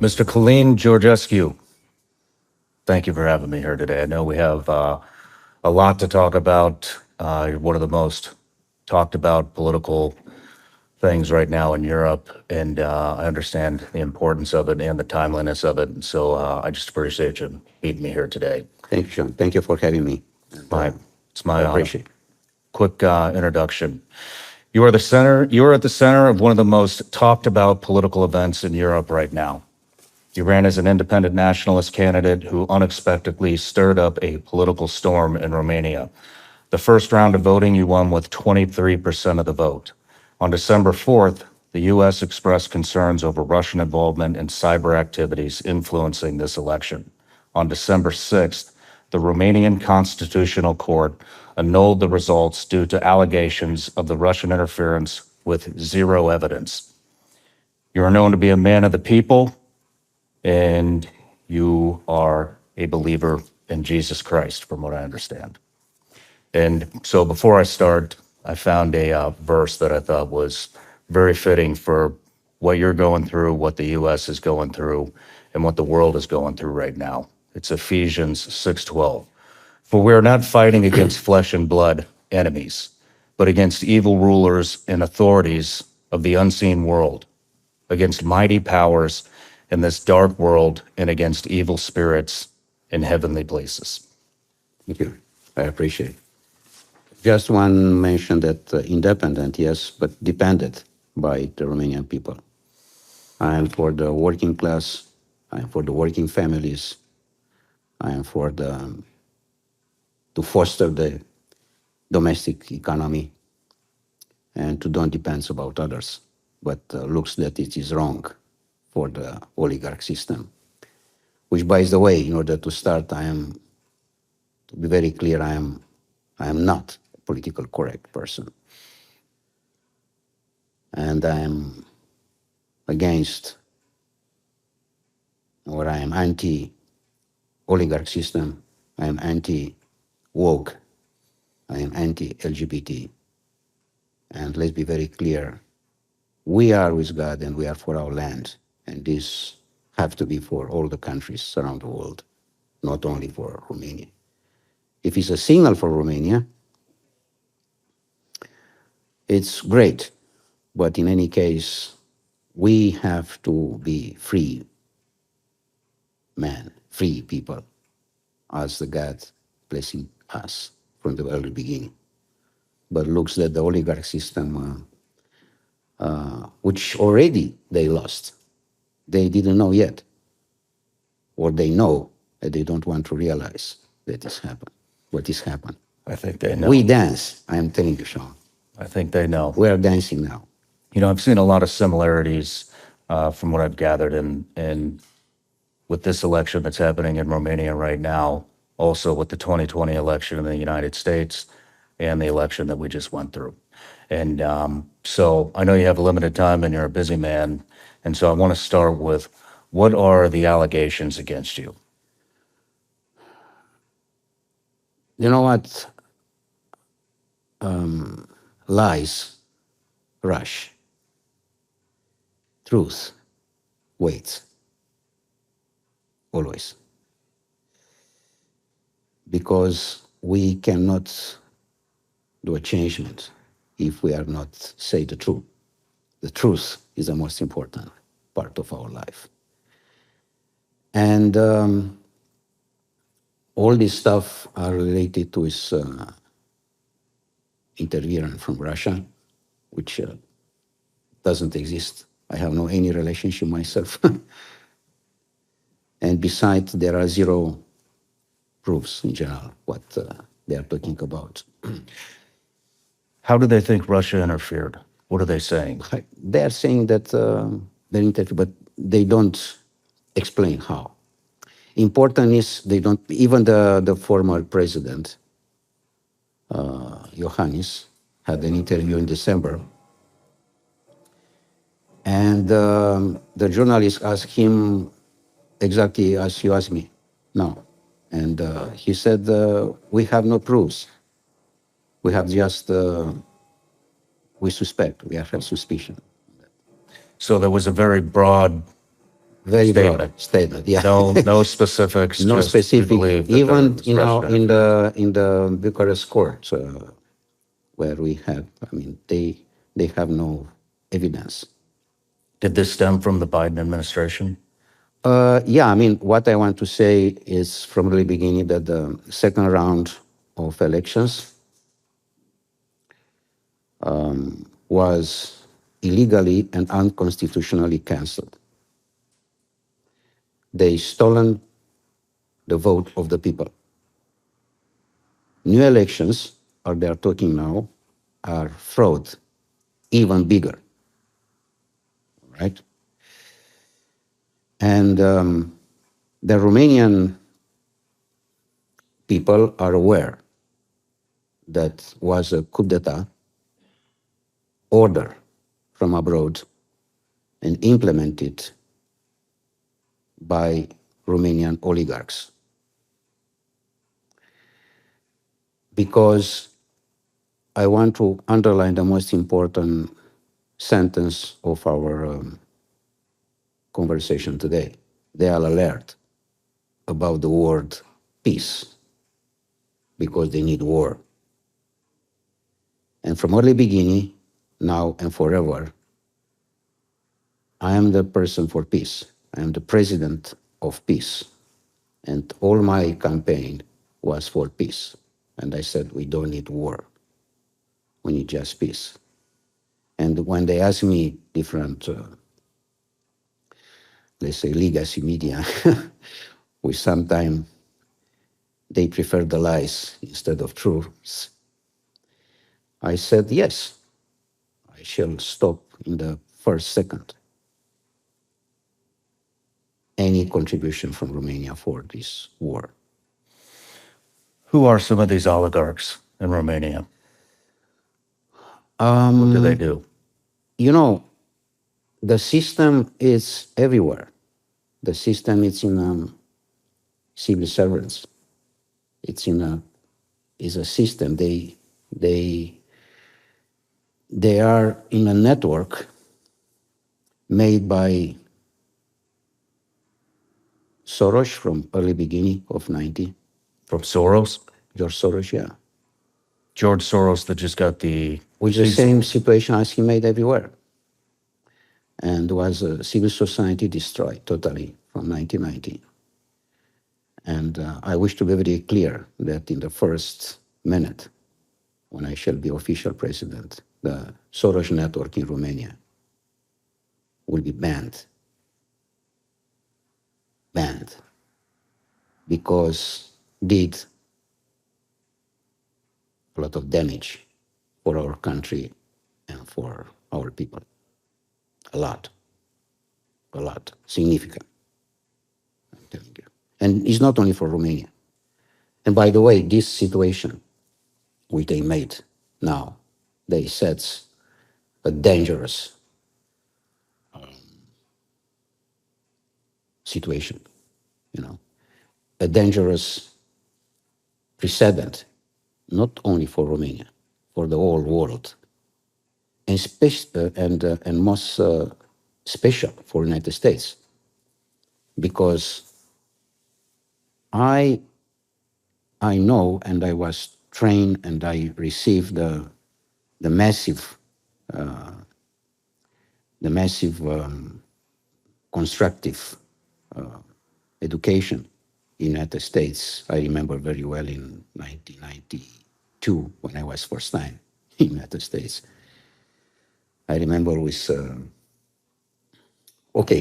Mr. Călin Georgescu, thank you for having me here today. I know we have a lot to talk about. You're one of the most talked about political things right now in Europe, and I understand the importance of it and the timeliness of it. So I just appreciate you meeting me here today. Thank you, Shawn. Thank you for having me. It's my I honor. appreciate it. Quick introduction. You are at the center of one of the most talked about political events in Europe right now. You ran as an independent nationalist candidate who unexpectedly stirred up a political storm in Romania. The first round of voting, you won with 23% of the vote. On December 4th, the U.S. expressed concerns over Russian involvement in cyber activities influencing this election. On December 6th, the Romanian Constitutional Court annulled the results due to allegations of the Russian interference with zero evidence. You are known to be a man of the people, and you are a believer in Jesus Christ, from what I understand. And so before I start, I found a verse that I thought was very fitting for what you're going through, what the U.S. is going through, and what the world is going through right now. It's Ephesians 6:12. For we are not fighting against flesh and blood enemies, but against evil rulers and authorities of the unseen world, against mighty powers in this dark world, and against evil spirits in heavenly places. Thank you. I appreciate it. Just one mention that independent, yes, but dependent by the Romanian people. I am for the working class. I am for the working families. I am for to foster the domestic economy and to don't depend about others. But looks that it is wrong for the oligarch system, which, by the way, in order to start, to be very clear, I am not a political correct person. And I am against, or I am anti-oligarch system. I am anti-woke. I am anti-LGBT. And let's be very clear, we are with God and we are for our land. And this have to be for all the countries around the world, not only for Romania. If it's a signal for Romania, it's great. But in any case, we have to be free men, free people, as the God blessing us from the early beginning. But looks that the oligarch system, which already they lost, they didn't know yet, or they know that they don't want to realize that this happened, what is happened. I think they know. We dance, I am telling you, Shawn. I think they know. We are dancing now. You know, I've seen a lot of similarities from what I've gathered in with this election that's happening in Romania right now, also with the 2020 election in the United States and the election that we just went through. And so I know you have a limited time and you're a busy man. And so I want to start with, what are the allegations against you? You know what? Lies rush. Truth waits. Always. Because we cannot do a changement if we are not say the truth. The truth is the most important part of our life. And all this stuff are related to his interference from Russia, which doesn't exist. I have no any relationship myself. And besides, there are zero proofs in general what they are talking about. How do they think Russia interfered? What are they saying? They are saying that they interfered, but they don't explain how. Important is they don't, even the former president, Iohannis, had an interview in December. And the journalist asked him exactly as you asked me now. And he said, we have no proofs. We have just, we suspect, we have suspicion. So there was a very broad Very broad statement. statement. Yeah. No specifics. No just we specific. believe that Even there was Russian in the Bucharest court, where we have, I mean, they have no evidence. Did this stem from the Biden administration? Yeah, I mean, what I want to say is from the beginning that the second round of elections was illegally and unconstitutionally cancelled. They stolen the vote of the people. New elections, or they are talking now, are fraud, even bigger, right? And the Romanian people are aware that was a coup d'etat order from abroad and implemented by Romanian oligarchs. Because I want to underline the most important sentence of our conversation today. They are alert about the word peace because they need war. And from early beginning, now and forever, I am the person for peace. I am the president of peace. And all my campaign was for peace. And I said, we don't need war. We need just peace. And when they ask me different, let's say, legacy media, which sometimes they prefer the lies instead of truths, I said, yes, I shall stop in the first second any contribution from Romania for this war. Who are some of these oligarchs in Romania? What do they do? You know, the system is everywhere. The system is in civil servants. It's a system. They are in a network made by Soros from early beginning of 90. From Soros? George Soros, yeah. George Soros that just got the... With the same situation as he made everywhere. And was civil society destroyed totally from 1990. And I wish to be very clear that in the first minute, when I shall be official president, the Soros network in Romania will be banned. Banned. Because did a lot of damage for our country and for our people. A lot. A lot. Significant. I'm telling you. And it's not only for Romania. And by the way, this situation which they made now, they set a dangerous situation, you know, a dangerous precedent, not only for Romania, for the whole world, and most special for the United States, because I know, and I was trained, and I received the massive constructive education in the United States. I remember very well in 1992 when I was first time in the United States. I remember with in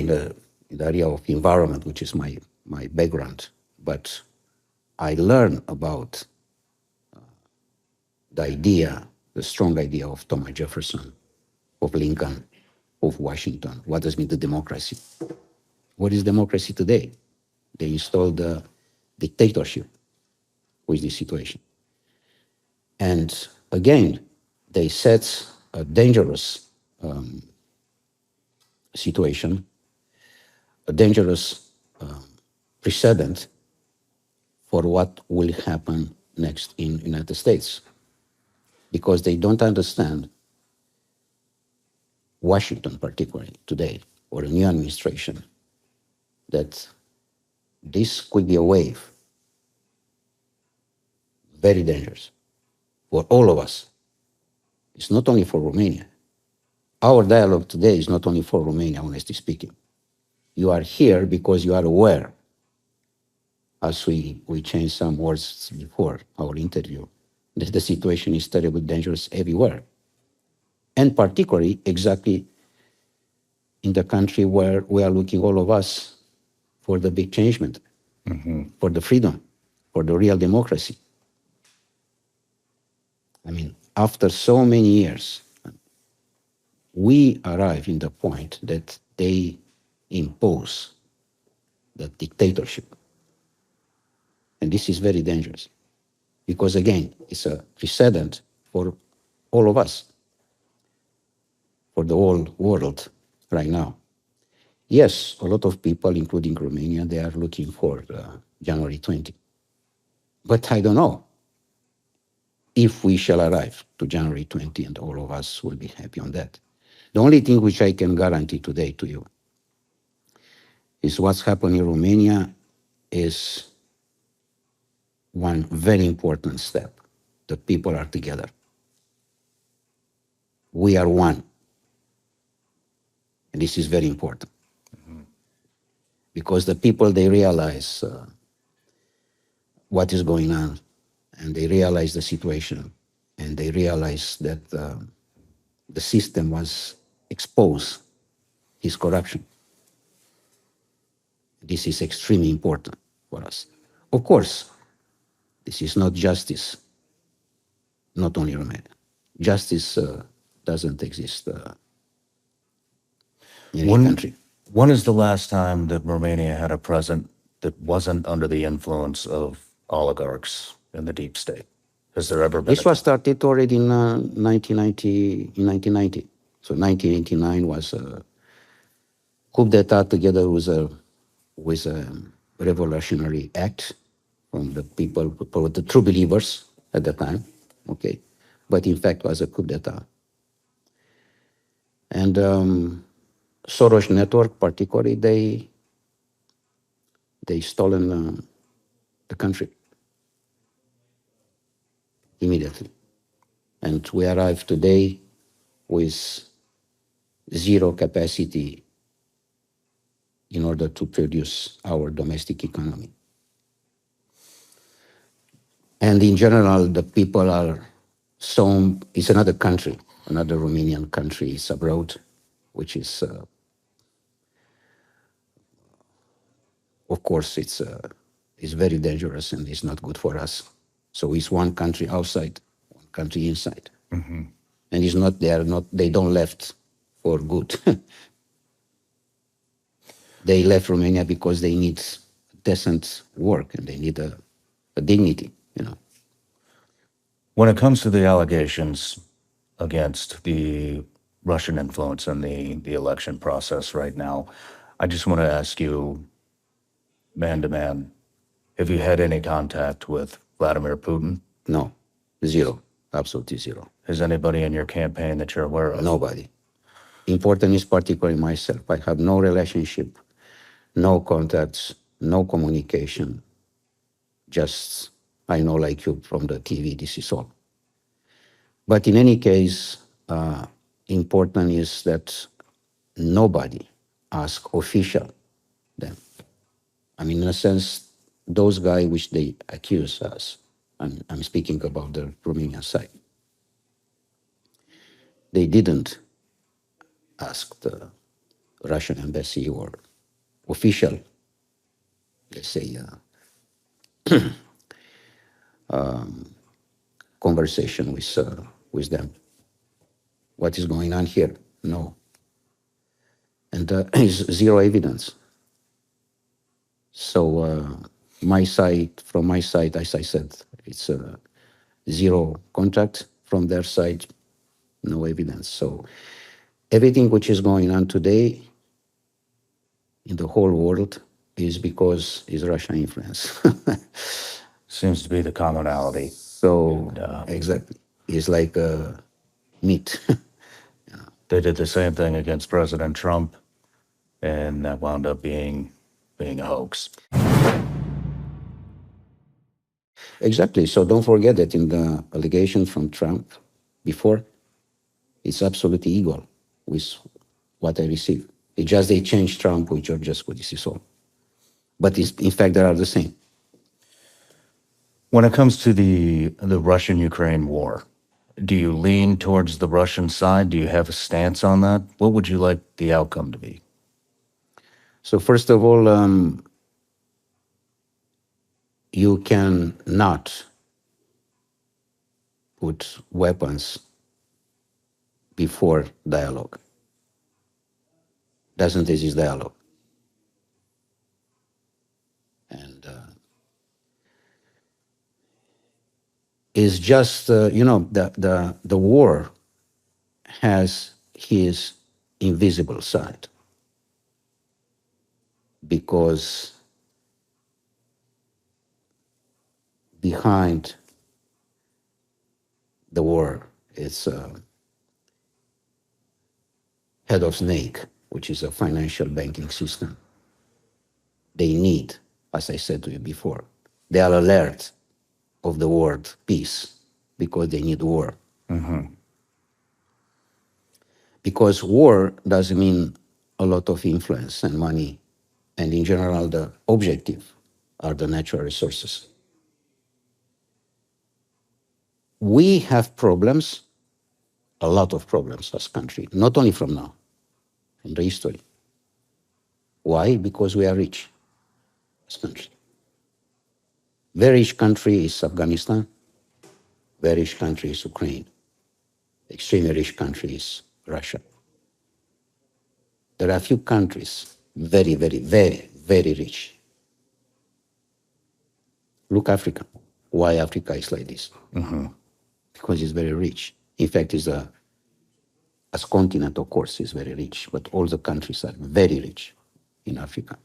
the area of environment, which is my background, but I learned about the strong idea of Thomas Jefferson, of Lincoln, of Washington. What does mean the democracy? What is democracy today? They installed the dictatorship with this situation. And again, they set a dangerous situation, a dangerous precedent for what will happen next in the United States. Because they don't understand, Washington particularly today, or the new administration, that this could be a wave, very dangerous for all of us. It's not only for Romania. Our dialogue today is not only for Romania, honestly speaking. You are here because you are aware, as we changed some words before our interview, that the situation is terribly dangerous everywhere. And particularly exactly in the country where we are looking, all of us, for the big changement, for the freedom, for the real democracy. I mean, after so many years, we arrive in the point that they impose the dictatorship. And this is very dangerous because, again, it's a precedent for all of us, for the whole world right now. Yes, a lot of people, including Romania, they are looking for January 20. But I don't know if we shall arrive to January 20 and all of us will be happy on that. The only thing which I can guarantee today to you is what's happening in Romania is one very important step. The people are together. We are one. And this is very important. Because the people, they realize what is going on, and they realize the situation, and they realize that the system was exposed his corruption. This is extremely important for us. Of course, this is not justice, not only Romania. Justice doesn't exist in any country. When is the last time that Romania had a president that wasn't under the influence of oligarchs in the deep state? Has there ever been? This was started already in 1990. So 1989 was a coup d'etat together with a revolutionary act from the people, the true believers at the time, okay? But in fact was a coup d'etat. And Soros network, particularly, they stolen the country immediately. And we arrive today with zero capacity in order to produce our domestic economy. And in general, the people are so, it's another country, another Romanian country is abroad, which is, of course, it's very dangerous and it's not good for us. So it's one country outside, one country inside. And it's not, they don't left for good. They left Romania because they need decent work and they need a dignity, you know. When it comes to the allegations against the Russian influence in the election process right now, I just want to ask you, man to man, have you had any contact with Vladimir Putin? No, zero, absolutely zero. Is anybody in your campaign that you're aware of? Nobody. Important is particularly myself. I have no relationship, no contacts, no communication. Just, I know like you from the TV, this is all. But in any case, important is that nobody ask official them. I mean, in a sense, those guys which they accuse us, I'm speaking about the Romanian side, they didn't ask the Russian embassy or official, let's say, conversation with them. What is going on here? No. And is zero evidence. So from my side, as I said, it's zero contact. From their side, no evidence. So everything which is going on today in the whole world is because is Russian influence. Seems to be the commonality. So exactly, it's like meat. They did the same thing against President Trump, and that wound up being being a hoax. Exactly. So don't forget that in the allegation from Trump before, it's absolutely equal with what I received. It's just they changed Trump with Georgescu, this is all. But in fact, they are the same. When it comes to the Russian-Ukraine war, do you lean towards the Russian side? Do you have a stance on that? What would you like the outcome to be? So first of all, you cannot put weapons before dialogue. Doesn't exist dialogue. And it's just, the war has his invisible side, because behind the war it's head of snake, which is a financial banking system. They need, as I said to you before, they are alert of the word peace because they need war. Mm-hmm. Because war doesn't mean a lot of influence and money, and in general the objective are the natural resources. We have problems, a lot of problems as a country, not only from now, from the history. Why? Because we are rich as a country. Very rich country is Afghanistan, very rich country is Ukraine, extremely rich country is Russia. There are a few countries very, very, very, very rich. Look Africa. Why Africa is like this? Mm-hmm. Because it's very rich. In fact, as continent, of course, is very rich, but all the countries are very rich in Africa.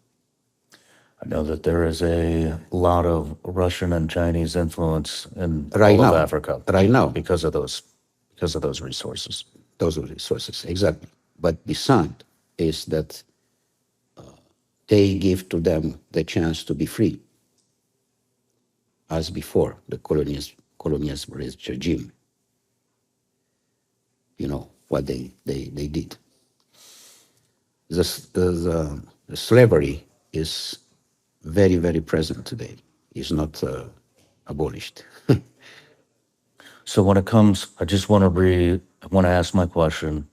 I know that there is a lot of Russian and Chinese influence in Right all now, of Africa. right now. Because of those resources. Those are resources, exactly. But beside is that they give to them the chance to be free, as before the colonialist regime. You know what they did. The slavery is very, very present today. It's not abolished. So when it comes, I just want to ask my question: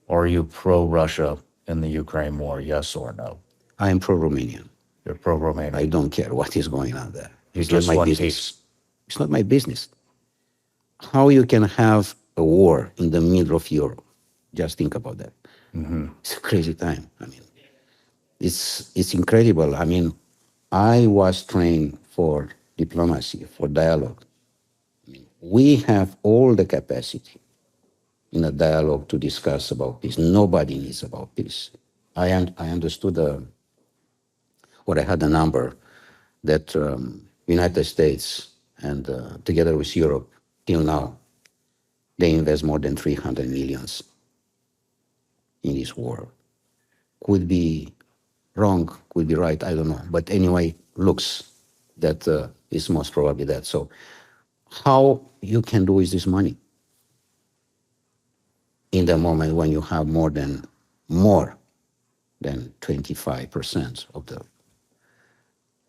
are you pro-Russia in the Ukraine war? Yes or no? I am pro-Romanian. You're pro-Romania. I don't care what is going on there. It's just not my want business. peace. It's not my business. How you can have a war in the middle of Europe? Just think about that. Mm-hmm. It's a crazy time. I mean, it's incredible. I mean, I was trained for diplomacy, for dialogue. I mean, we have all the capacity in a dialogue to discuss about peace. Nobody needs about peace. I understood, or I had a number that United States and together with Europe, till now, they invest more than 300 millions in this war. Could be wrong, could be right, I don't know. But anyway, looks that is most probably that. So how you can do with this money in the moment when you have more than 25% of the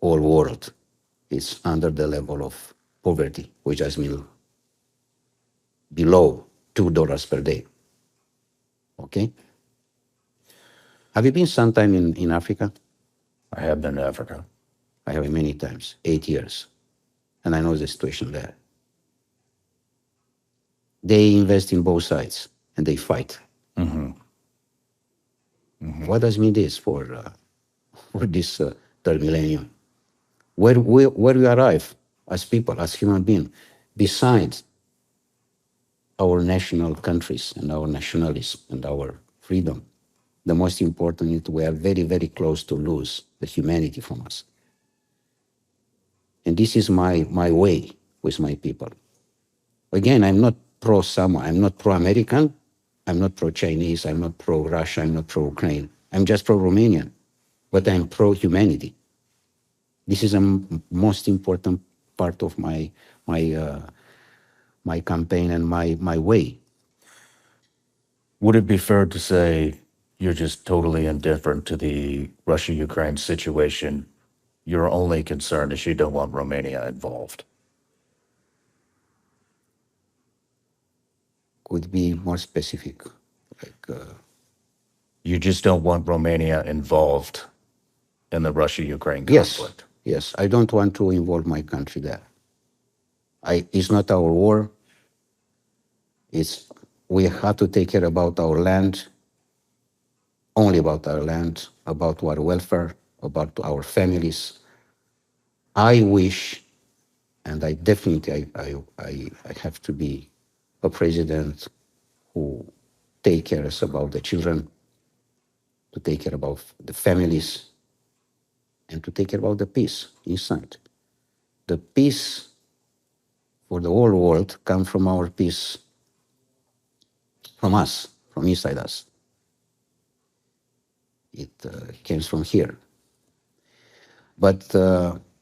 whole world is under the level of poverty, which has been below $2 per day. Okay? Have you been sometime in Africa? I have been to Africa. I have many times, 8 years. And I know the situation there. They invest in both sides and they fight. Mm-hmm. Mm-hmm. What does mean this for this third millennium? Where we arrive as people, as human beings, besides our national countries and our nationalism and our freedom, the most important is we are very, very close to lose the humanity from us. And this is my way with my people. Again, I'm not pro-someone. I'm not pro-American. I'm not pro-Chinese. I'm not pro-Russia. I'm not pro-Ukraine. I'm just pro-Romanian. but I'm pro-humanity. This is the most important part of my campaign and my way. Would it be fair to say you're just totally indifferent to the Russia-Ukraine situation? Your only concern is you don't want Romania involved. Could be more specific, like You just don't want Romania involved in the Russia-Ukraine yes, conflict. yes. I don't want to involve my country there. It's not our war. We have to take care about our land, only about our land, about our welfare, about our families. I wish, and I definitely, I have to be a president who take care about the children, to take care about the families, and to take care about the peace inside. The peace for the whole world comes from our peace, from us, from inside us. It comes from here. But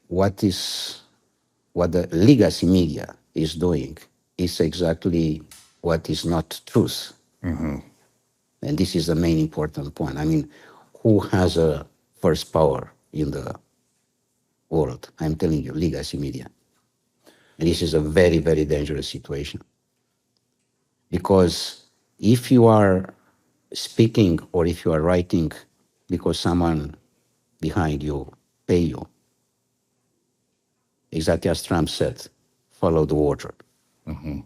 what the legacy media is doing is exactly what is not truth. Mm-hmm. And this is the main important point. I mean, who has a first power in the world? I'm telling you, legacy media. And this is a very, very dangerous situation. Because if you are speaking or if you are writing because someone behind you pay you, exactly as Trump said, follow the water. Mm-hmm.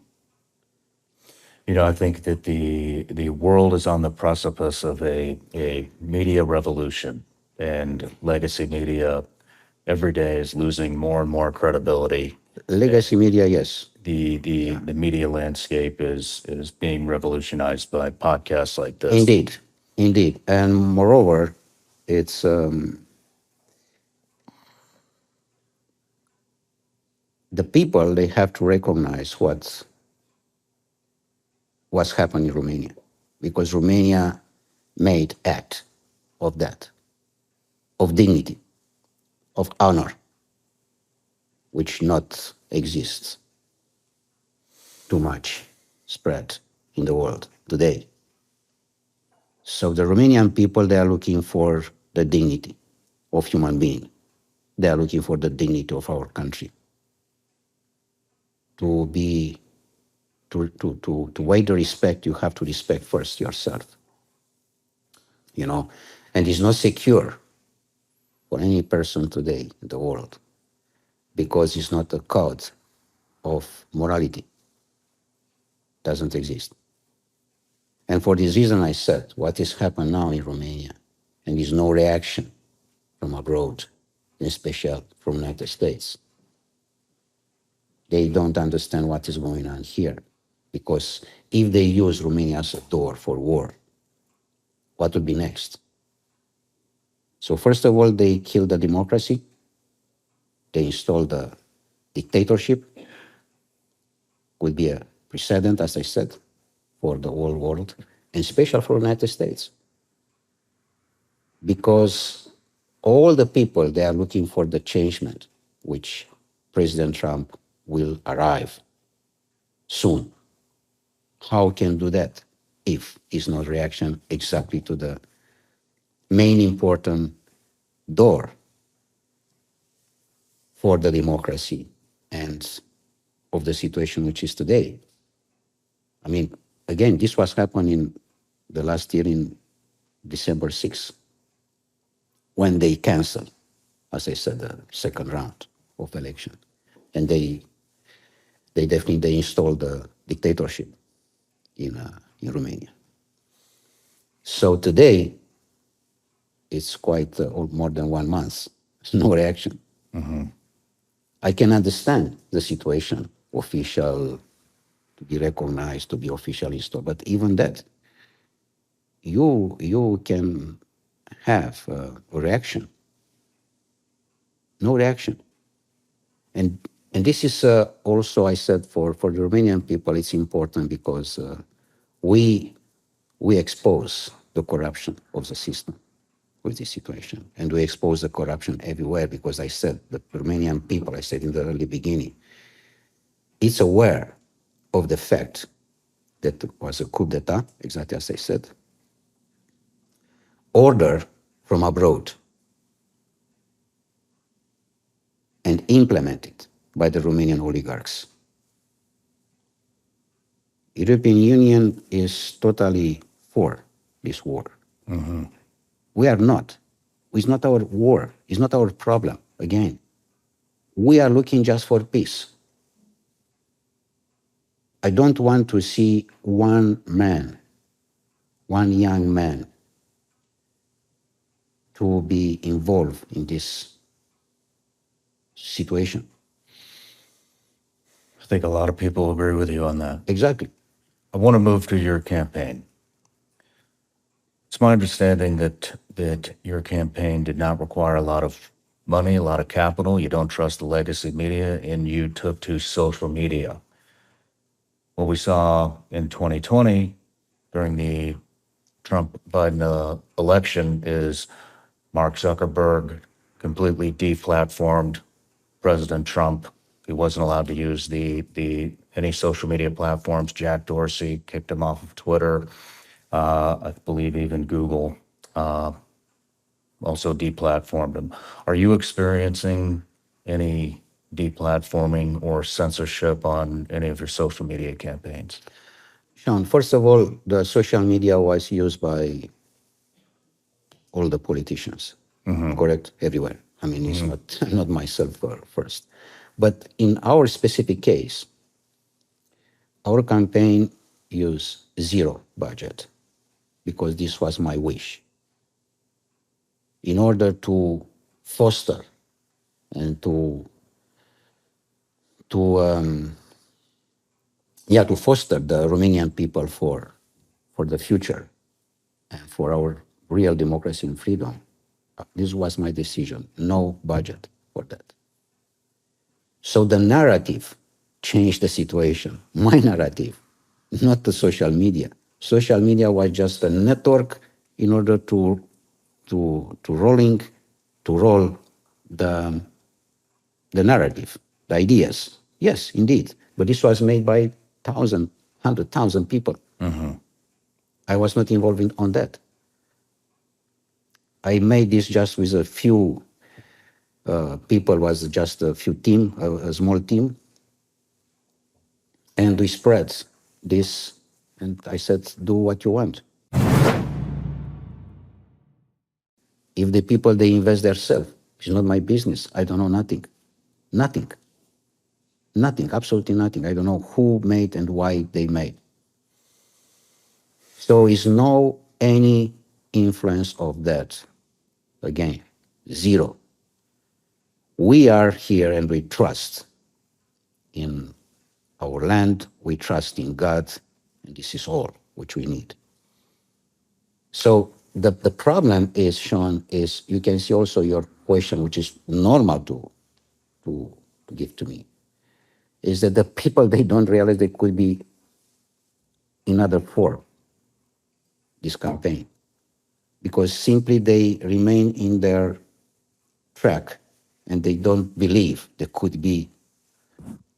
You know, I think that the world is on the precipice of a media revolution, and legacy media every day is losing more and more credibility. Legacy media, yes. The media landscape is being revolutionized by podcasts like this. Indeed, indeed. And moreover, it's the people, they have to recognize what's happened in Romania, because Romania made act of that, of dignity, of honor, which not exists too much spread in the world today. So the Romanian people, they are looking for the dignity of human being. They are looking for the dignity of our country. To weigh the respect, you have to respect first yourself. You know, and it's not secure for any person today in the world because it's not a code of morality. Doesn't exist. And for this reason, I said what has happened now in Romania, and there's no reaction from abroad, in special from the United States. They don't understand what is going on here, because if they use Romania as a door for war, what would be next? So first of all, they kill the democracy. They install the dictatorship. Would be a precedent, as I said, for the whole world, and especially for the United States. Because all the people, they are looking for the changement, which President Trump will arrive soon. How can do that if it's not reaction exactly to the main important door for the democracy and of the situation which is today? I mean, again, this was happening the last year in December 6th, when they canceled, as I said, the second round of election. And they definitely installed the dictatorship in Romania. So today, it's quite more than 1 month, no reaction. Mm-hmm. I can understand the situation, official, to be recognized, to be officially installed, but even that, you can have a reaction. No reaction. And this is also, I said, for the Romanian people, it's important because we expose the corruption of the system. with this situation. And we expose the corruption everywhere because I said the Romanian people, I said in the early beginning, it's aware of the fact that it was a coup d'etat, exactly as I said, order from abroad and implemented by the Romanian oligarchs. European Union is totally for this war. Mm-hmm. We are not. It's not our war. It's not our problem. Again, we are looking just for peace. I don't want to see one man, one young man, to be involved in this situation. I think a lot of people agree with you on that. Exactly. I want to move to your campaign. It's my understanding that your campaign did not require a lot of money, a lot of capital. You don't trust the legacy media, and you took to social media. What we saw in 2020 during the Trump-Biden election is Mark Zuckerberg completely deplatformed President Trump. He wasn't allowed to use any social media platforms. Jack Dorsey kicked him off of Twitter. I believe even Google also deplatformed him. Are you experiencing any deplatforming or censorship on any of your social media campaigns? Shawn, first of all, the social media was used by all the politicians, correct? Everywhere. I mean, it's not myself first. But in our specific case, our campaign used zero budget because this was my wish. In order to foster and to foster the Romanian people for the future and for our real democracy and freedom. This was my decision, no budget for that. So the narrative changed the situation, my narrative, not the social media. Social media was just a network in order to roll the narrative, the ideas. Yes, indeed. But this was made by 100,000 people. I was not involved on that. I made this just with a few people, was just a few team, a small team. And we spread this, and I said, do what you want. If the people, they invest themselves, it's not my business. I don't know nothing. Nothing. Nothing, absolutely nothing. I don't know who made and why they made. So it's no any influence of that. Again, zero. We are here and we trust in our land, we trust in God, and this is all which we need. So the problem is, Shawn, is you can see also your question, which is normal to give to me, is that the people, they don't realize they could be in other form, this campaign, because simply they remain in their track and they don't believe there could be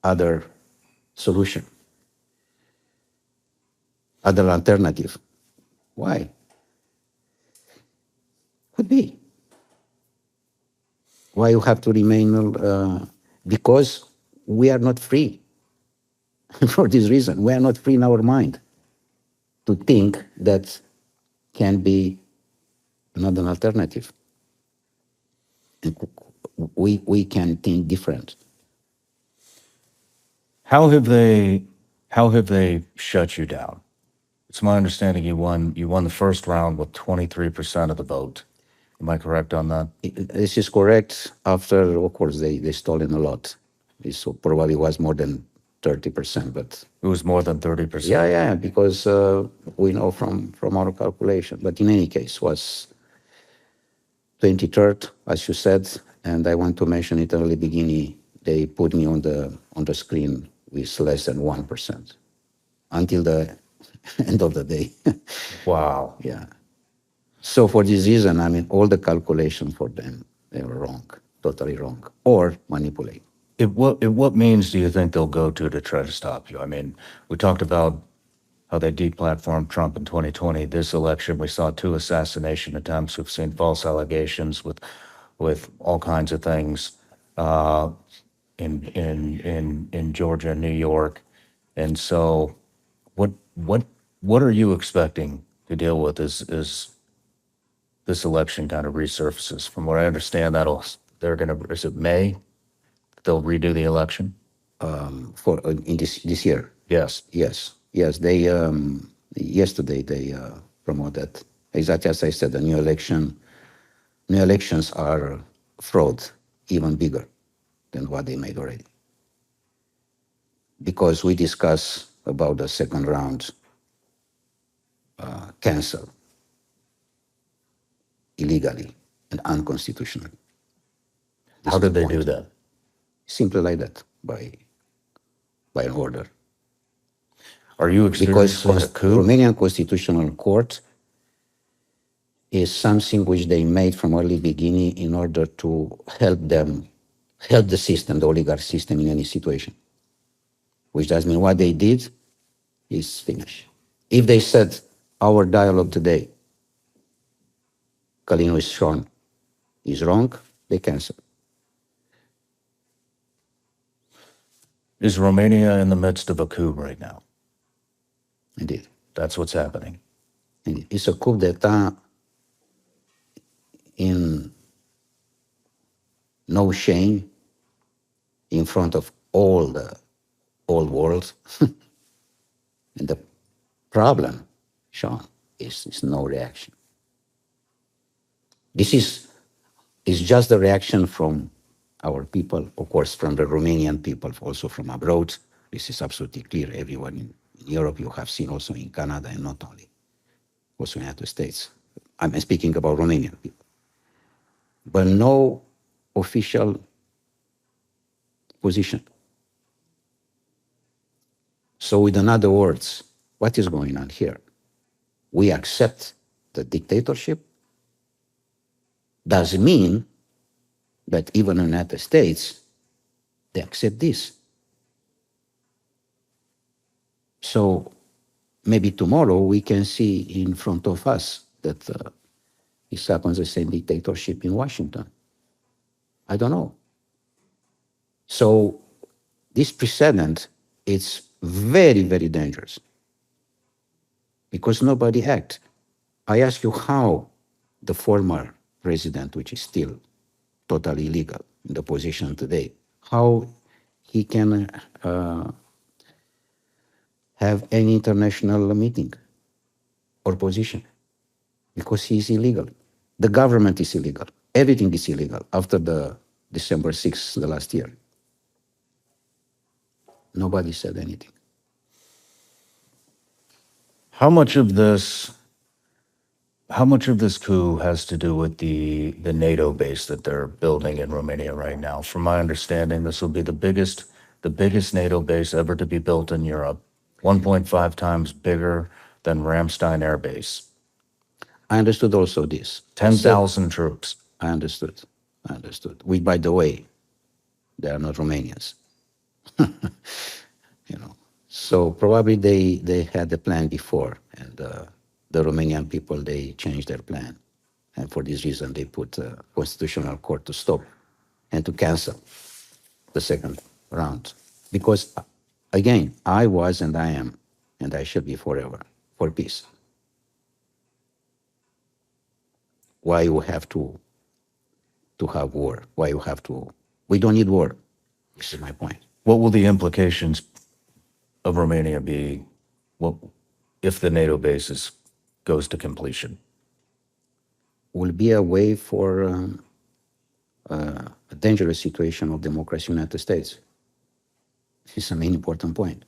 other solution, other alternative. Why? Could be. Why you have to remain, because we are not free. For this reason, we are not free in our mind to think that can be not an alternative. And we can think different. How have they shut you down? It's my understanding you won the first round with 23% of the vote. Am I correct on that? This is correct. After, of course, they stolen a lot. This probably was more than 30%, but It was more than 30%. yeah, because we know from our calculation. But in any case, was 23rd, as you said, and I want to mention it early beginning. They put me on the screen with less than 1% until the end of the day. Wow. Yeah. So for this reason, I mean, all the calculations for them, they were wrong, totally wrong, or manipulated. What means do you think they'll go to try to stop you? I mean, we talked about how they deplatformed Trump in 2020. This election, we saw 2 assassination attempts. We've seen false allegations with all kinds of things in Georgia and New York. And so, what are you expecting to deal with as this election kind of resurfaces? From what I understand, is it May? They'll redo the election? For in this year. Yes. Yes. They yesterday they promoted, exactly as I said, the new elections are fraud, even bigger than what they made already. Because we discuss about the second round cancel illegally and unconstitutionally. How did they do that? Simply like that, by an order. Are you Because experiencing a coup? Romanian Constitutional Court is something which they made from early beginning in order to help the system, the oligarch system, in any situation. Which does mean what they did is finished. If they said our dialogue today, Călin with Shawn is wrong, they cancel. Is Romania in the midst of a coup right now? Indeed. That's what's happening. Indeed. It's a coup d'etat in no shame in front of all the whole world. And the problem, Shawn, is no reaction. This is just the reaction from our people, of course, from the Romanian people, also from abroad. This is absolutely clear. Everyone in Europe, you have seen also in Canada, and not only, also in the United States. I'm speaking about Romanian people. But no official position. So in other words, what is going on here? We accept the dictatorship. Doesn't mean that even in the United States, they accept this. So maybe tomorrow we can see in front of us that this happens the same dictatorship in Washington. I don't know. So this precedent is very, very dangerous because nobody acts. I ask you how the former president, which is still totally illegal in the position today, how he can have any international meeting or position, because he is illegal. The government is illegal. Everything is illegal after the December 6th, the last year. Nobody said anything. How much of this coup has to do with the NATO base that they're building in Romania right now? From my understanding, this will be the biggest NATO base ever to be built in Europe, 1.5 times bigger than Ramstein Air Base. I understood also this. 10,000 troops. I understood. Which, by the way, they are not Romanians. You know. So probably they had the plan before, and the Romanian people, they changed their plan. And for this reason, they put a constitutional court to stop and to cancel the second round. Because, again, I was and I am, and I shall be forever, for peace. Why you have to have war? Why you have to... We don't need war. This is my point. What will the implications of Romania be if the NATO base goes to completion? Will be a way for a dangerous situation of democracy in the United States. This is a main important point.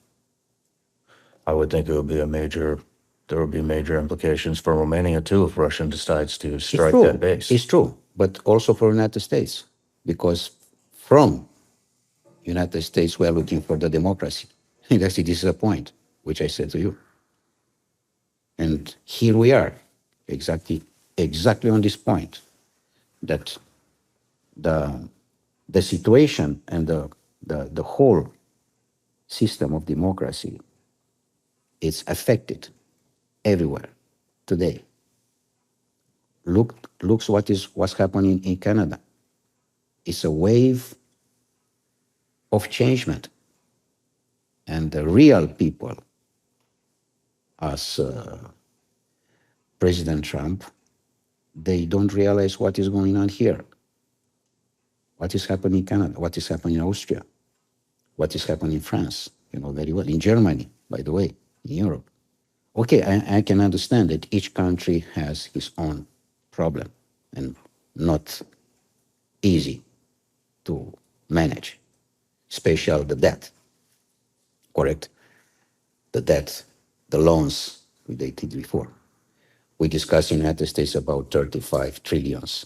I would think there would be major implications for Romania too if Russia decides to strike that base. It's true, but also for the United States, because from United States we are looking for the democracy. This is a point which I said to you. And here we are, exactly exactly on this point, that the situation and the whole system of democracy is affected everywhere today. Looks what's happening in Canada. It's a wave of changement, and the real people, as President Trump, they don't realize what is going on here, what is happening in Canada, what is happening in Austria, what is happening in France, you know very well, in Germany, by the way, in Europe. Okay, I can understand that each country has its own problem and not easy to manage, especially the debt, correct? The debt, the loans we did before. We discussed in the United States about 35 trillions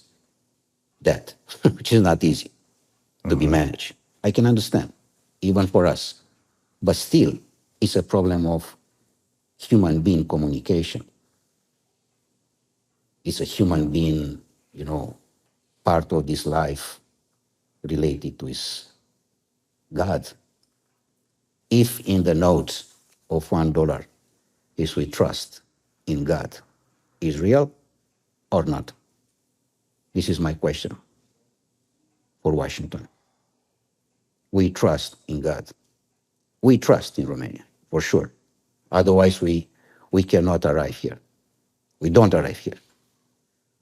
debt, which is not easy to be managed. I can understand, even for us. But still, it's a problem of human being communication. It's a human being, you know, part of this life related to his God. If in the note of $1 is we trust in God, is real or not? This is my question for Washington. We trust in God. We trust in Romania, for sure. Otherwise, we cannot arrive here. We don't arrive here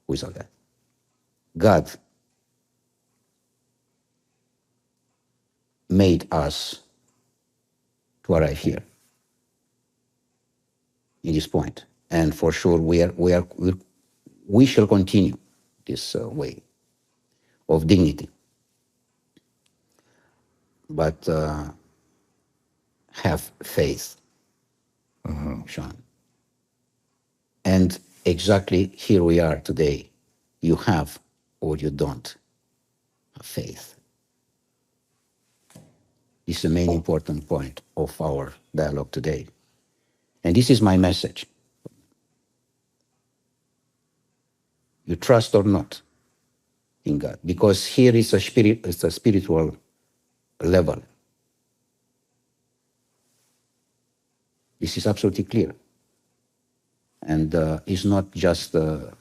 without that. God made us to arrive here in this point. And for sure, we shall continue this way of dignity. But have faith, Shawn. And exactly here we are today. You have or you don't have faith. This is the main important point of our dialogue today. And this is my message. You trust or not in God, because here is it's a spiritual level. This is absolutely clear. And it's not just a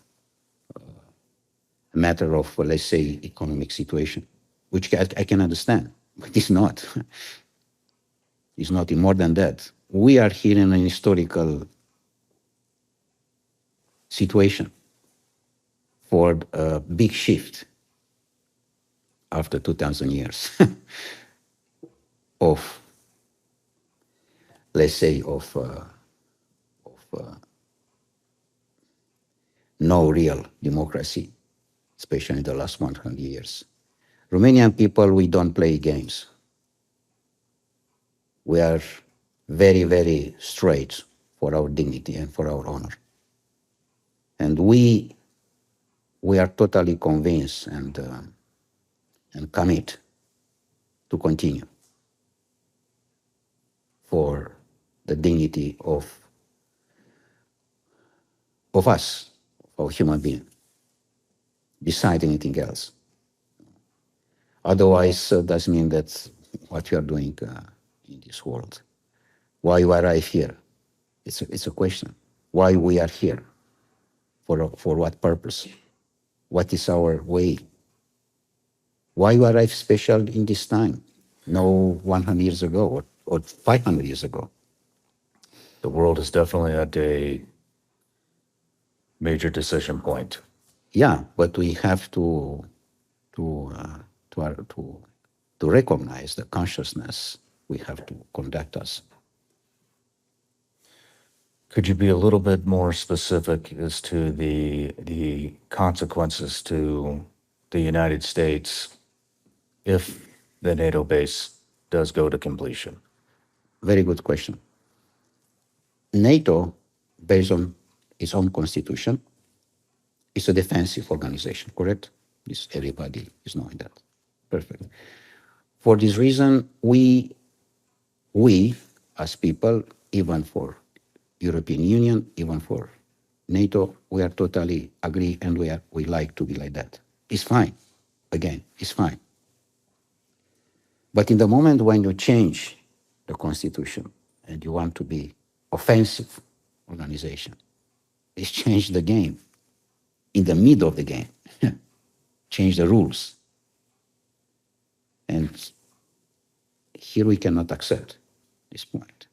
matter of, let's say, economic situation, which I can understand, but it's not. It's nothing more than that. We are here in an historical situation for a big shift after 2,000 years of, let's say, of no real democracy, especially in the last 100 years. Romanian people, we don't play games. We are very, very straight for our dignity and for our honor. And we are totally convinced and commit to continue for the dignity of us, of human being, beside anything else. Otherwise, does mean that what you are doing in this world. Why you arrive here? It's a question. Why we are here? For what purpose? What is our way? Why you arrive special in this time? No 100 years ago or 500 years ago. The world is definitely at a major decision point. Yeah, but we have to recognize the consciousness we have to conduct us. Could you be a little bit more specific as to the consequences to the United States if the NATO base does go to completion? Very good question. NATO, based on its own constitution, is a defensive organization, correct? This, everybody is knowing that. Perfect. For this reason, we as people, even for European Union, even for NATO, we are totally agree and we like to be like that. It's fine. Again, it's fine. But in the moment when you change the constitution and you want to be offensive organization, it's change the game in the middle of the game, change the rules. And here we cannot accept this point,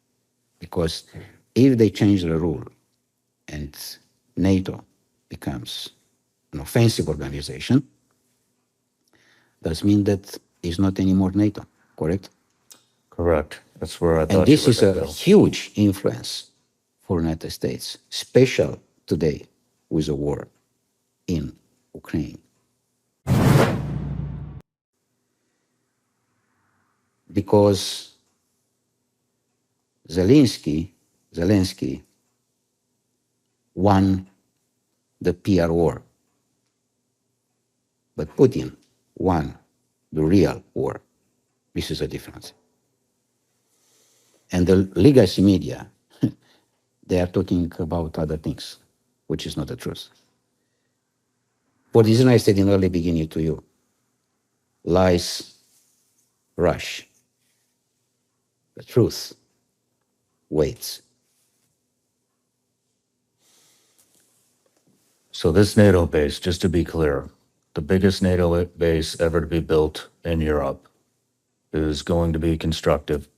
because if they change the rule and NATO becomes an offensive organization, does mean that it's not anymore NATO, correct? Correct. That's where I thought And this you is were a gonna go. huge influence for United States, special today with the war in Ukraine. Because Zelensky won the PR war, but Putin won the real war. This is a difference. And the legacy media, they are talking about other things, which is not the truth. For this reason, I said in early beginning to you, lies rush. The truth waits. So this NATO base, just to be clear, the biggest NATO base ever to be built in Europe is going to be constructed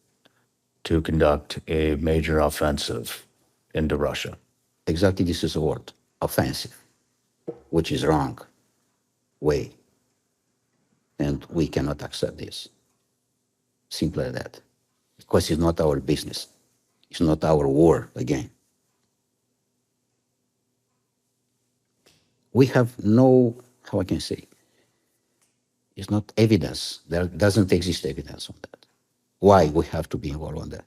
to conduct a major offensive into Russia. Exactly, this is a word, offensive, which is wrong way. And we cannot accept this. Simple as that. Because it's not our business. It's not our war again. We have no, how I can say, it's not evidence. There doesn't exist evidence on that. Why we have to be involved on that?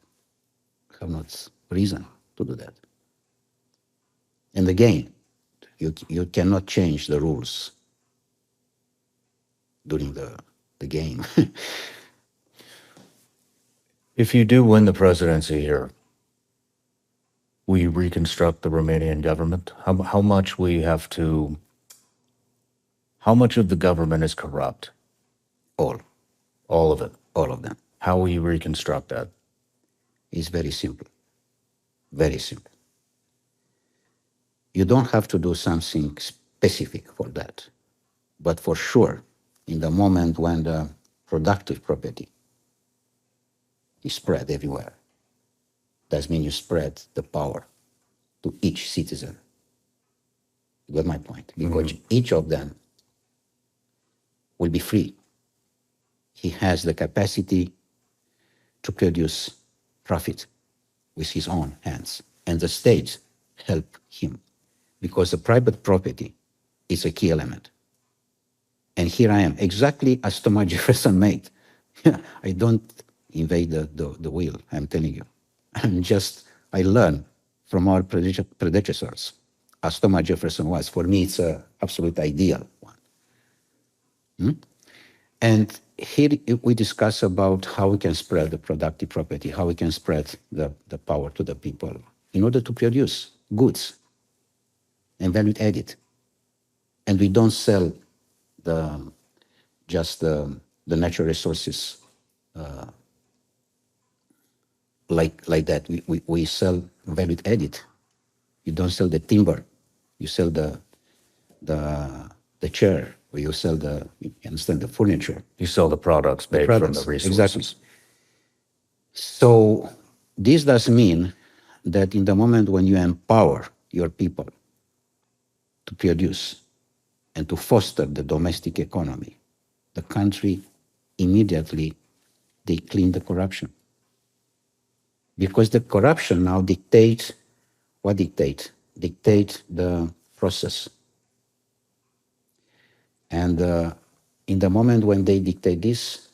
We have not reason to do that. And again, you cannot change the rules during the game. If you do win the presidency here, will you reconstruct the Romanian government? How much how much of the government is corrupt? All All of it. of them. How will you reconstruct that? It's very simple. Very simple. You don't have to do something specific for that. But for sure, in the moment when the productive property is spread everywhere, that means you spread the power to each citizen. You got my point? Because each of them will be free. He has the capacity to produce profit with his own hands. And the state help him. Because the private property is a key element. And here I am, exactly as Thomas Jefferson made. I don't invade the wheel, I'm telling you. I learn from our predecessors, as Thomas Jefferson was. For me, it's an absolute ideal one. And here we discuss about how we can spread the productive property, how we can spread the power to the people in order to produce goods and value added. And we don't sell just the natural resources like that. We sell value added. You don't sell the timber. You sell the chair, or you sell you understand, the furniture. You sell the products made from the resources. Exactly. So this does mean that in the moment when you empower your people to produce and to foster the domestic economy, the country immediately, they clean the corruption. Because the corruption now dictates, what dictates? Dictates the process. And in the moment when they dictate this,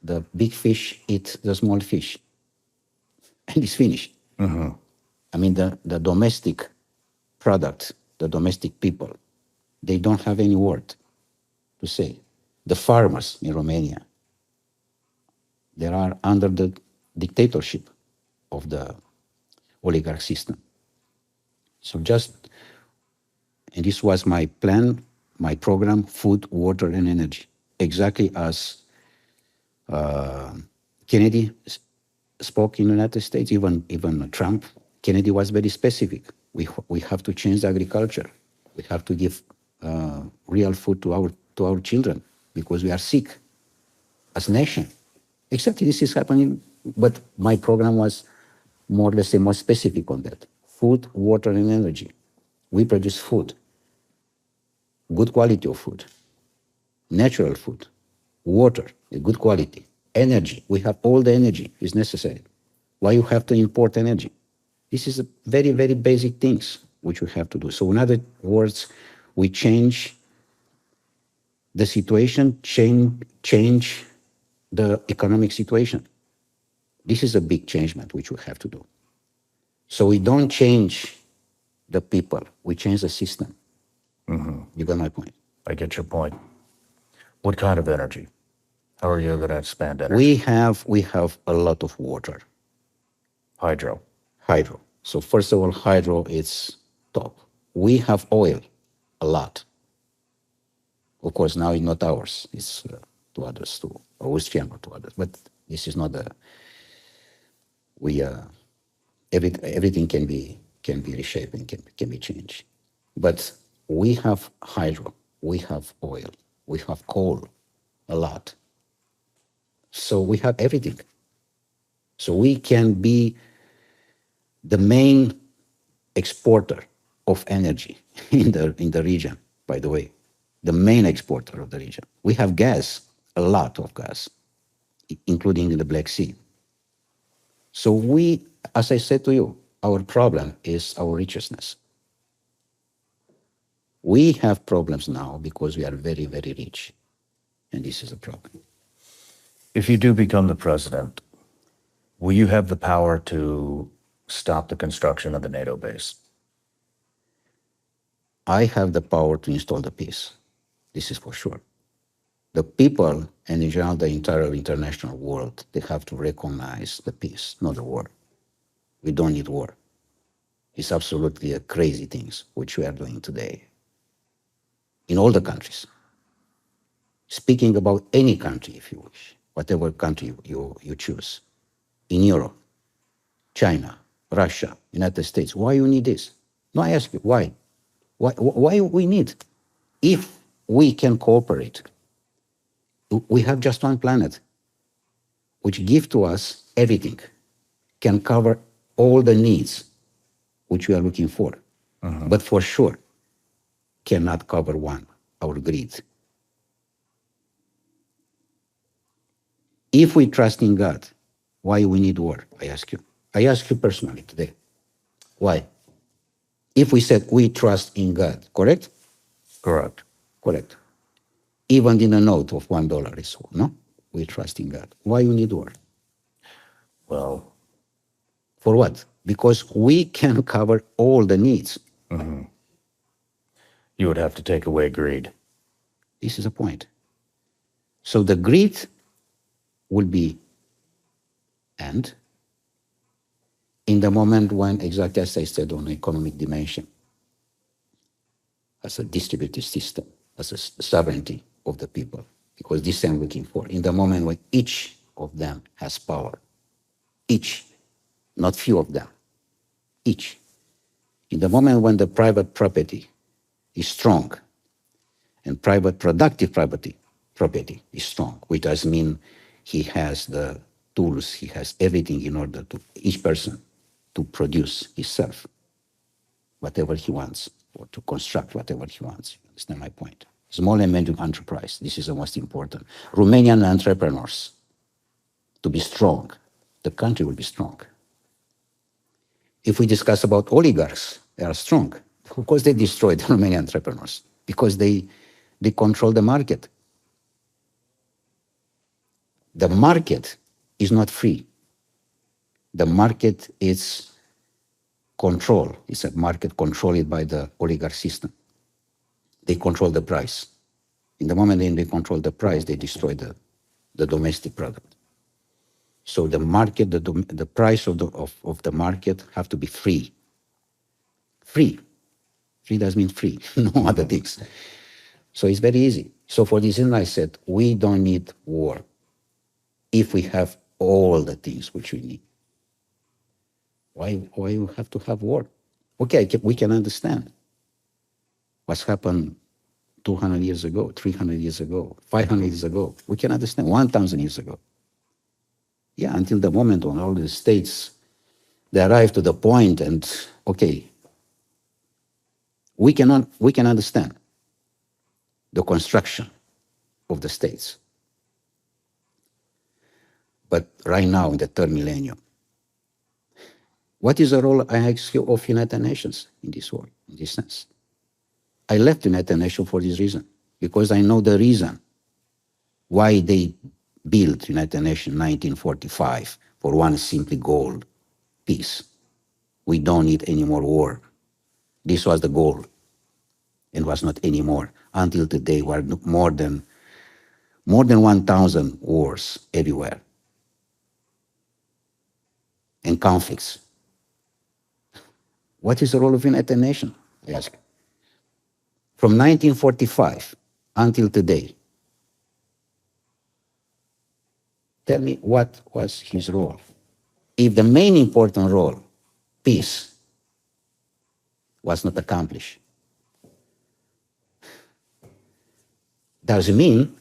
the big fish eat the small fish. And it's finished. I mean, the domestic product, the domestic people, they don't have any word to say. The farmers in Romania, they are under the dictatorship of the oligarch system. So just And this was my plan, my program, food, water, and energy. Exactly as Kennedy spoke in the United States, even Trump. Kennedy was very specific. We have to change the agriculture. We have to give real food to our children because we are sick as a nation. Exactly, this is happening, but my program was more or less more specific on that. Food, water, and energy. We produce food, good quality of food, natural food, water, a good quality, energy. We have all the energy is necessary. Why you have to import energy? This is a very, very basic things which we have to do. So in other words, we change the situation, change the economic situation. This is a big changement which we have to do. So we don't change the people, we change the system. You got my point. I get your point. What kind of energy? How are you going to expand energy? We have a lot of water. Hydro. Hydro. So first of all, hydro is top. We have oil, a lot. Of course, now it's not ours. It's to others, to Austrian or to others. But this is not everything can be reshaped and can be changed. But we have hydro, we have oil, we have coal, a lot. So we have everything. So we can be the main exporter of energy in the region, by the way, the main exporter of the region. We have gas, a lot of gas, including in the Black Sea. So we, as I said to you, our problem is our richness. We have problems now because we are very, very rich. And this is a problem. If you do become the president, will you have the power to stop the construction of the NATO base? I have the power to install the peace. This is for sure. The people, and in general the entire international world, they have to recognize the peace, not the war. We don't need war. It's absolutely a crazy things which we are doing today in all the countries. Speaking about any country, if you wish, whatever country you choose, in Europe, China, Russia, United States, why you need this? No, I ask you, why? Why we need? If we can cooperate, we have just one planet, which gives to us everything, can cover all the needs which we are looking for. But for sure, cannot cover one, our greed. If we trust in God, why we need war, I ask you? I ask you personally today. Why? If we said we trust in God, correct? Correct. Correct. Even in a note of $1 is so, no? We trust in God. Why you need war? Well, for what? Because we can cover all the needs. You would have to take away greed. This is a point. So the greed will be end in the moment when, exactly as I said on the economic dimension, as a distributed system, as a sovereignty of the people, because this I'm looking for, in the moment when each of them has power, each, not few of them, each. In the moment when the private property is strong and productive property is strong, which does mean he has the tools, he has everything in order to, each person, to produce himself, whatever he wants, or to construct whatever he wants. You understand my point? Small and medium enterprise, this is the most important. Romanian entrepreneurs, to be strong, the country will be strong. If we discuss about oligarchs, they are strong. Of course, they destroy the Romanian entrepreneurs because they control the market. The market is not free. The market is control. It's a market controlled by the oligarch system. They control the price. In the moment they control the price, they destroy the domestic product. So the market, the price of the market have to be free. Free. Free does mean free, no other things. So it's very easy. So for this reason, I said, we don't need war if we have all the things which we need. Why we have to have war? Okay, we can understand what's happened 200 years ago, 300 years ago, 500 years ago. We can understand 1,000 years ago. Yeah, until the moment when all the states, they arrive to the point and, okay, we can understand the construction of the states. But right now, in the third millennium, what is the role, I ask you, of United Nations in this war, in this sense? I left United Nations for this reason, because I know the reason why they built United Nations in 1945 for one simple goal, peace. We don't need any more war. This was the goal, and was not anymore. Until today, we are more than 1,000 wars everywhere, and conflicts. What is the role of United Nations? I ask. From 1945 until today, tell me what was his role? If the main important role, peace, was not accomplished, does it mean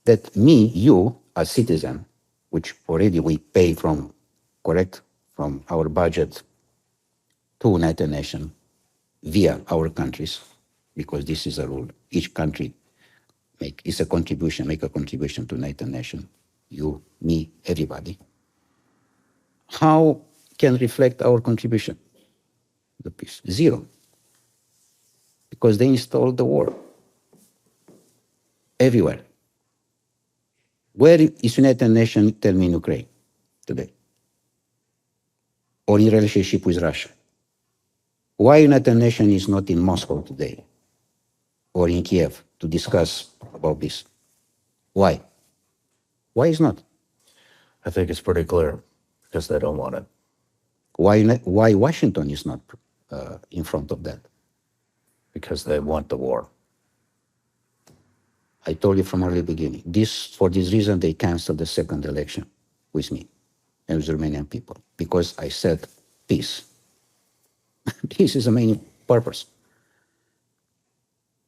that me, you, as citizen, which already we pay from, correct, from our budget to United Nations via our countries, because this is a rule. Each country make a contribution to United Nations. You, me, everybody. How can reflect our contribution? The peace. Zero. Because they installed the war. Everywhere. Where is United Nations, tell me, in Ukraine today? Or in relationship with Russia? Why United Nations is not in Moscow today? Or in Kiev to discuss about this? Why? Why is not? I think it's pretty clear, because they don't want it. Why Washington is not in front of that? Because they want the war. I told you from early beginning. For this reason, they canceled the second election with me and with the Romanian people, because I said peace. This is the main purpose.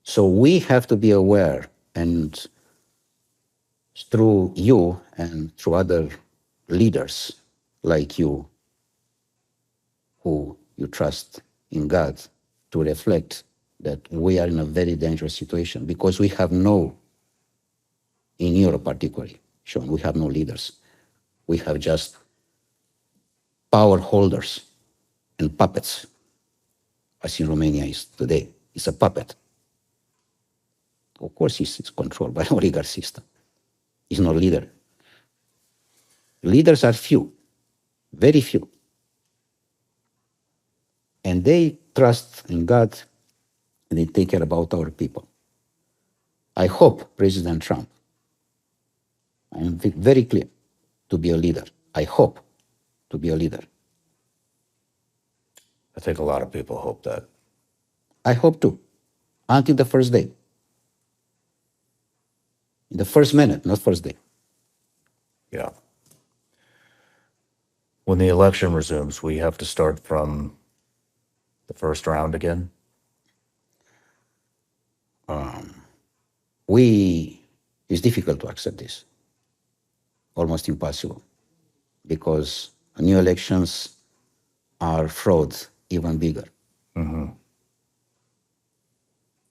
So we have to be aware, and through you and through other leaders like you, who you trust in God, to reflect that we are in a very dangerous situation, because we have in Europe particularly, Shawn, we have no leaders. We have just power holders and puppets, as in Romania is today. It's a puppet. Of course, it's controlled by an oligarch system. It's not leader. Leaders are few, very few. And they trust in God, and they take care about our people. I hope President Trump, I am very clear, to be a leader. I hope to be a leader. I think a lot of people hope that. I hope too, until the first day. In the first minute, not first day. Yeah. When the election resumes, we have to start from the first round again. It's difficult to accept this. Almost impossible. Because new elections are fraud even bigger. Mm-hmm.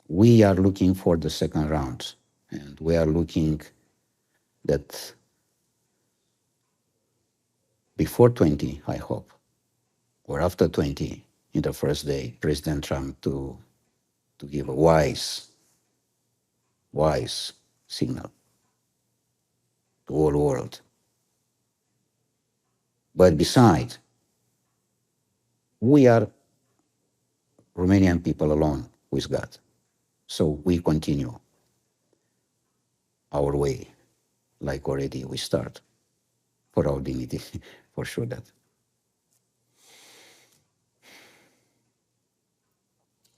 We are looking for the second round, and we are looking that before 20, I hope, or after 20, in the first day, President Trump to give a wise signal to all world. But besides, we are Romanian people alone with God. So we continue our way, like already we start, for our dignity, for sure that.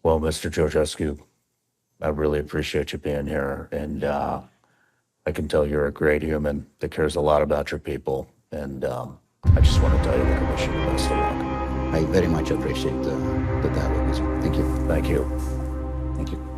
Well, Mr. Georgescu, I really appreciate you being here. And I can tell you're a great human that cares a lot about your people. And I just want to tell you that I wish you the best of luck. I very much appreciate the dialogue with you. Thank you. Thank you. Thank you.